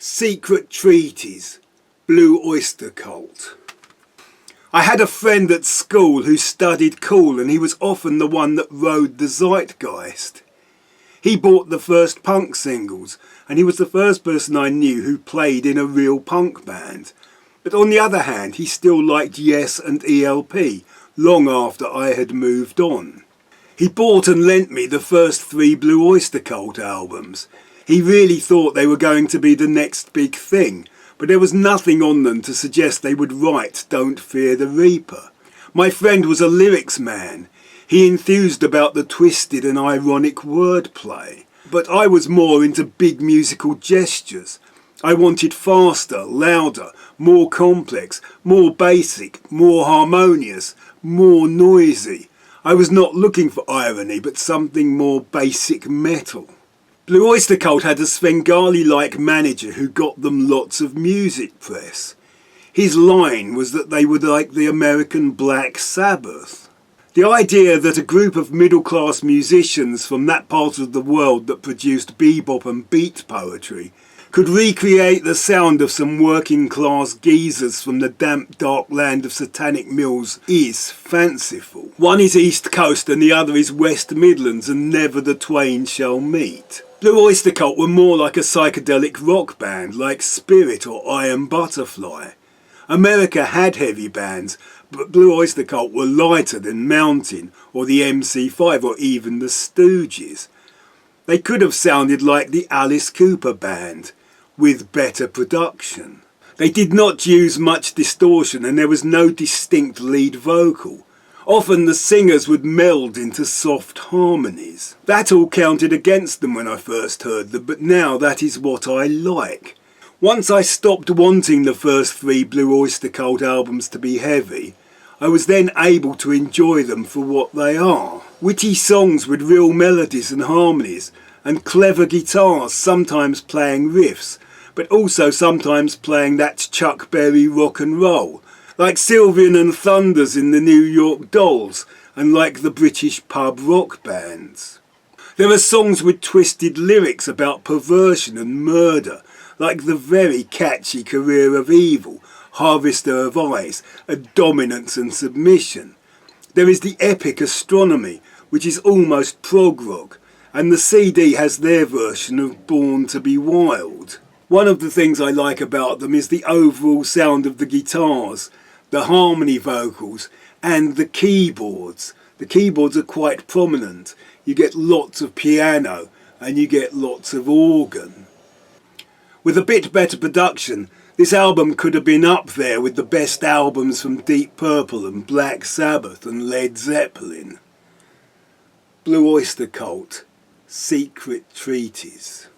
Secret Treaties, Blue Oyster Cult. I had a friend at school who studied cool, and he was often the one that rode the zeitgeist. He bought the first punk singles, and he was the first person I knew who played in a real punk band. But on the other hand, he still liked Yes and ELP, long after I had moved on. He bought and lent me the first 3 Blue Oyster Cult albums. He really thought they were going to be the next big thing, but there was nothing on them to suggest they would write Don't Fear the Reaper. My friend was a lyrics man. He enthused about the twisted and ironic wordplay. But I was more into big musical gestures. I wanted faster, louder, more complex, more basic, more harmonious, more noisy. I was not looking for irony, but something more basic metal. Blue Oyster Cult had a Svengali-like manager who got them lots of music press. His line was that they were like the American Black Sabbath. The idea that a group of middle-class musicians from that part of the world that produced bebop and beat poetry could recreate the sound of some working-class geezers from the damp, dark land of Satanic Mills is fanciful. One is East Coast and the other is West Midlands, and never the twain shall meet. Blue Oyster Cult were more like a psychedelic rock band, like Spirit or Iron Butterfly. America had heavy bands, but Blue Oyster Cult were lighter than Mountain or the MC5 or even the Stooges. They could have sounded like the Alice Cooper Band, with better production. They did not use much distortion, and there was no distinct lead vocal. Often the singers would meld into soft harmonies. That all counted against them when I first heard them, but now that is what I like. Once I stopped wanting the first 3 Blue Oyster Cult albums to be heavy, I was then able to enjoy them for what they are. Witty songs with real melodies and harmonies, and clever guitars sometimes playing riffs, but also sometimes playing that Chuck Berry rock and roll, like Sylvian and Thunders in the New York Dolls, and like the British pub rock bands. There are songs with twisted lyrics about perversion and murder, like the very catchy Career of Evil, Harvester of Ice, a Dominance and Submission. There is the epic Astronomy, which is almost prog rock, and the CD has their version of Born to be Wild. One of the things I like about them is the overall sound of the guitars, the harmony vocals, and the keyboards. The keyboards are quite prominent. You get lots of piano and you get lots of organ. With a bit better production, this album could have been up there with the best albums from Deep Purple and Black Sabbath and Led Zeppelin. Blue Oyster Cult, Secret Treaties.